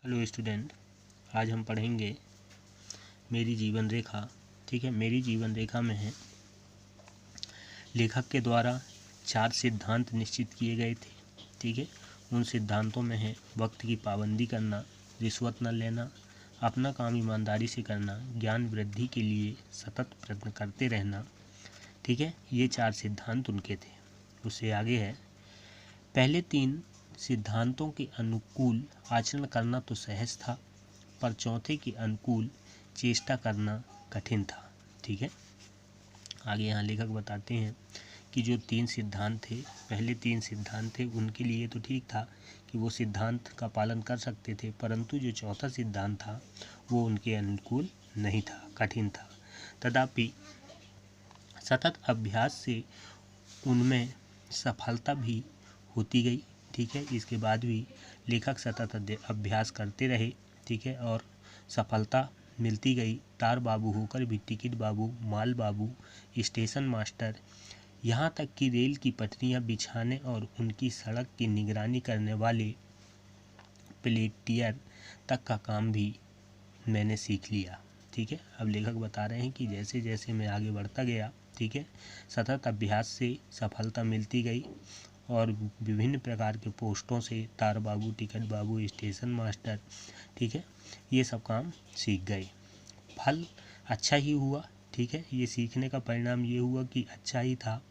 Hello student, आज हम पढ़ेंगे मेरी जीवन रेखा। ठीक है, मेरी जीवन रेखा में है लेखक के द्वारा 4 सिद्धांत निश्चित किए गए थे। ठीक है, उन सिद्धांतों में है वक्त की पाबंदी करना, रिश्वत न लेना, अपना काम ईमानदारी से करना, ज्ञान वृद्धि के लिए सतत प्रयत्न करते रहना। ठीक है, ये 4 सिद्धांत उनके थे। उससे आगे है, पहले 3 सिद्धांतों के अनुकूल आचरण करना तो सहज था, पर चौथे के अनुकूल चेष्टा करना कठिन था। ठीक है, आगे यहाँ लेखक बताते हैं कि जो 3 सिद्धांत थे, पहले 3 सिद्धांत थे, उनके लिए तो ठीक था कि वो सिद्धांत का पालन कर सकते थे, परंतु जो चौथा सिद्धांत था वो उनके अनुकूल नहीं था, कठिन था। तथापि सतत अभ्यास से उनमें सफलता भी होती गई। ठीक है, इसके बाद भी लेखक सतत अभ्यास करते रहे। ठीक है, और सफलता मिलती गई। तार बाबू होकर भी टिकट बाबू, माल बाबू, स्टेशन मास्टर, यहाँ तक कि रेल की पटरियाँ बिछाने और उनकी सड़क की निगरानी करने वाले प्लेटियर तक का काम भी मैंने सीख लिया। ठीक है, अब लेखक बता रहे हैं कि जैसे जैसे मैं आगे बढ़ता गया, ठीक है, सतत अभ्यास से सफलता मिलती गई और विभिन्न प्रकार के पोस्टों से तार बाबू, टिकट बाबू, स्टेशन मास्टर, ठीक है, ये सब काम सीख गए। फल अच्छा ही हुआ। ठीक है, ये सीखने का परिणाम ये हुआ कि अच्छा ही था।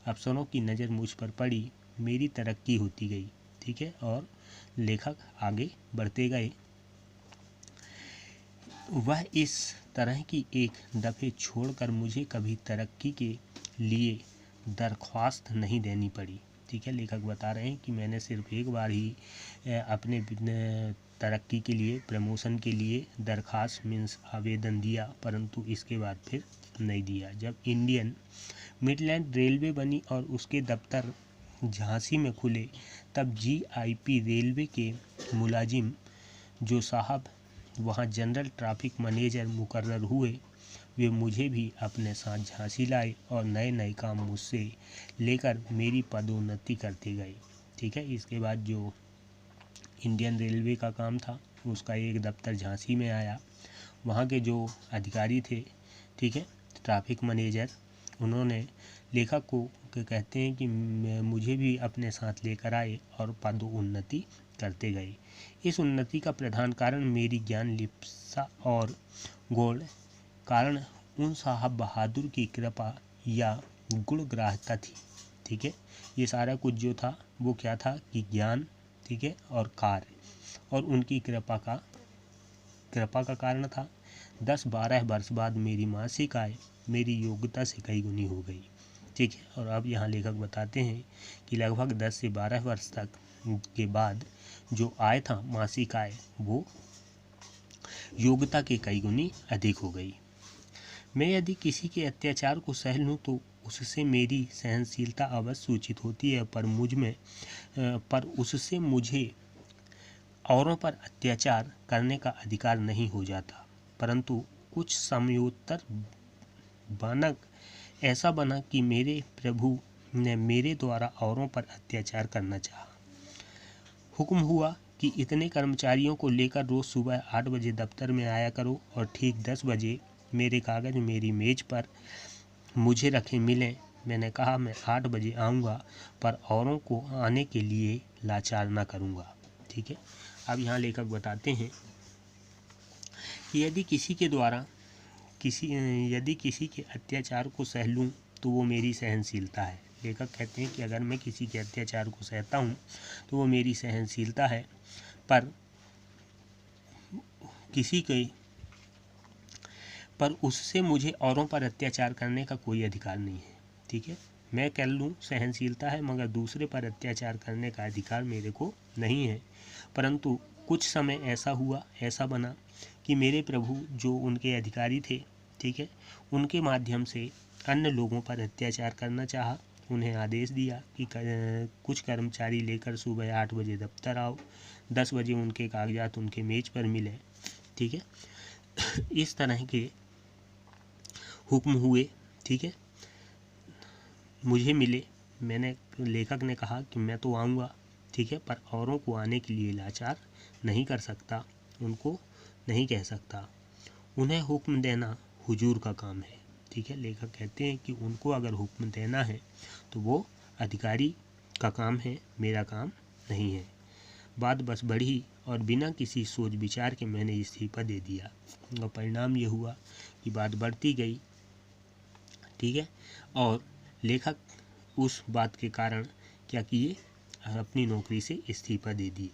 अफसरों की नज़र मुझ पर पड़ी, मेरी तरक्की होती गई। ठीक है, और लेखक आगे बढ़ते गए। वह इस तरह की एक दफ़े छोड़कर मुझे कभी तरक्की के लिए दरख्वास्त नहीं देनी पड़ी। ठीक है, लेखक बता रहे हैं कि मैंने सिर्फ एक बार ही अपने तरक्की के लिए, प्रमोशन के लिए दरख्वास्त मीन्स आवेदन दिया, परंतु इसके बाद फिर नहीं दिया। जब इंडियन मिडलैंड रेलवे बनी और उसके दफ्तर झांसी में खुले, तब जीआईपी रेलवे के मुलाजिम जो साहब वहाँ जनरल ट्रैफिक मैनेजर मुकर्रर हुए, वे मुझे भी अपने साथ झांसी लाए और नए नए काम मुझसे लेकर मेरी पदोन्नति करते गए। ठीक है, इसके बाद जो इंडियन रेलवे का काम था उसका एक दफ्तर झांसी में आया। वहाँ के जो अधिकारी थे, ठीक है, ट्रैफिक मैनेजर, उन्होंने लेखक को कहते हैं कि मुझे भी अपने साथ लेकर आए और पदोन्नति करते गए। इस उन्नति का प्रधान कारण मेरी ज्ञान लिप्सा और गौण कारण उन साहब बहादुर की कृपा या गुणग्राह्यता थी। ठीक है, ये सारा कुछ जो था वो क्या था कि ज्ञान, ठीक है, और कार्य और उनकी कृपा का कारण था। 10-12 वर्ष बाद मेरी मासिक आय मेरी योग्यता से कई गुनी हो गई। ठीक है, और अब यहाँ लेखक बताते हैं कि लगभग 10 से 12 वर्ष तक के बाद जो आय था, मासिक आय, वो योग्यता के कई गुनी अधिक हो गई। मैं यदि किसी के अत्याचार को सह लूँ तो उससे मेरी सहनशीलता अवश्य सूचित होती है, पर उससे मुझे औरों पर अत्याचार करने का अधिकार नहीं हो जाता। परंतु कुछ समयोत्तर बानक ऐसा बना कि मेरे प्रभु ने मेरे द्वारा औरों पर अत्याचार करना चाहा। हुक्म हुआ कि इतने कर्मचारियों को लेकर रोज़ सुबह 8 बजे दफ्तर में आया करो और ठीक 10 बजे मेरे कागज़ मेरी मेज़ पर मुझे रखे मिलें। मैंने कहा मैं 8 बजे आऊँगा, पर औरों को आने के लिए लाचार न करूँगा। ठीक है, अब यहाँ लेखक बताते हैं कि यदि किसी के अत्याचार को सह लूँ तो वो मेरी सहनशीलता है। लेखक कहते हैं कि अगर मैं किसी के अत्याचार को सहता हूँ तो वो मेरी सहनशीलता है, पर उससे मुझे औरों पर अत्याचार करने का कोई अधिकार नहीं है। ठीक है, मैं कह लूँ सहनशीलता है, मगर दूसरे पर अत्याचार करने का अधिकार मेरे को नहीं है। परंतु कुछ समय ऐसा बना कि मेरे प्रभु जो उनके अधिकारी थे, ठीक है, उनके माध्यम से अन्य लोगों पर अत्याचार करना चाहा। उन्हें आदेश दिया कि कुछ कर्मचारी लेकर सुबह 8 बजे दफ्तर आओ, 10 बजे उनके कागजात उनके मेज पर मिले। ठीक है, इस तरह के हुक्म हुए। ठीक है, मुझे मिले। लेखक ने कहा कि मैं तो आऊँगा, ठीक है, पर औरों को आने के लिए लाचार नहीं कर सकता। उनको नहीं कह सकता। उन्हें हुक्म देना हुजूर का काम है। ठीक है, लेखक कहते हैं कि उनको अगर हुक्म देना है तो वो अधिकारी का काम है, मेरा काम नहीं है। बात बस बढ़ी और बिना किसी सोच विचार के मैंने इस्तीफा दे दिया और परिणाम ये हुआ कि बात बढ़ती गई। ठीक है, और लेखक उस बात के कारण क्या किए, अपनी नौकरी से इस्तीफा दे दिए।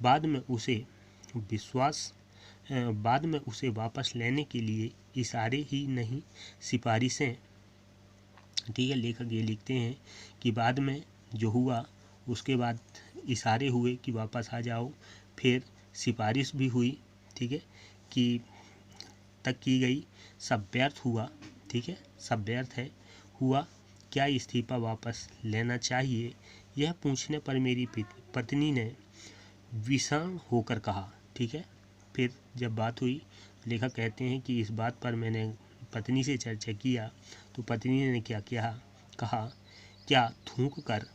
बाद में उसे वापस लेने के लिए इशारे ही नहीं सिफारिशें। ठीक है, लेखक ये लिखते हैं कि बाद में जो हुआ उसके बाद इशारे हुए कि वापस आ जाओ, फिर सिफारिश भी हुई। ठीक है, कि तक की गई, सब व्यर्थ हुआ। ठीक है, सब व्यर्थ है हुआ। क्या इस्तीफा वापस लेना चाहिए, यह पूछने पर मेरी पत्नी ने विषण होकर कहा। ठीक है, फिर जब बात हुई, लेखक कहते हैं कि इस बात पर मैंने पत्नी से चर्चा किया तो पत्नी ने क्या कहा, क्या थूक कर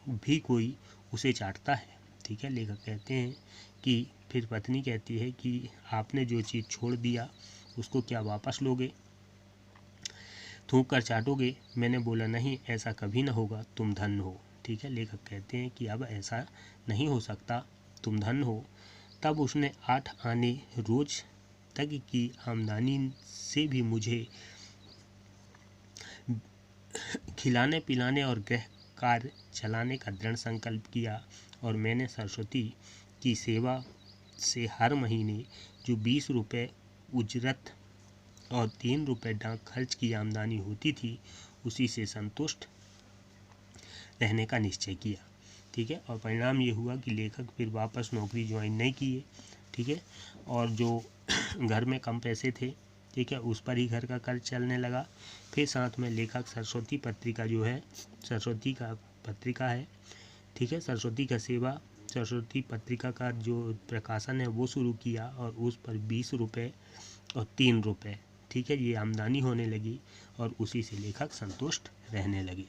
भी कोई उसे चाटता है। ठीक है, लेखक कहते हैं कि फिर पत्नी कहती है कि आपने जो चीज़ छोड़ दिया उसको क्या वापस लोगे, थूक कर चाटोगे। मैंने बोला नहीं, ऐसा कभी ना होगा, तुम धन्य हो। ठीक है, लेखक कहते हैं कि अब ऐसा नहीं हो सकता, तुम धन्य हो। तब उसने 8 आने रोज तक की आमदनी से भी मुझे खिलाने पिलाने और गृह कार्य चलाने का दृढ़ संकल्प किया और मैंने सरस्वती की सेवा से हर महीने जो 20 रुपये उजरत और 3 रुपये डाक खर्च की आमदनी होती थी उसी से संतुष्ट रहने का निश्चय किया। ठीक है, और परिणाम ये हुआ कि लेखक फिर वापस नौकरी ज्वाइन नहीं किए। ठीक है, और जो घर में कम पैसे थे, ठीक है, उस पर ही घर का कर्ज चलने लगा। फिर साथ में लेखक सरस्वती पत्रिका जो है, सरस्वती का पत्रिका है, ठीक है, सरस्वती पत्रिका का जो प्रकाशन है वो शुरू किया और उस पर 20 रुपये और 3 रुपये, ठीक है, ये आमदनी होने लगी और उसी से लेखक संतुष्ट रहने लगे।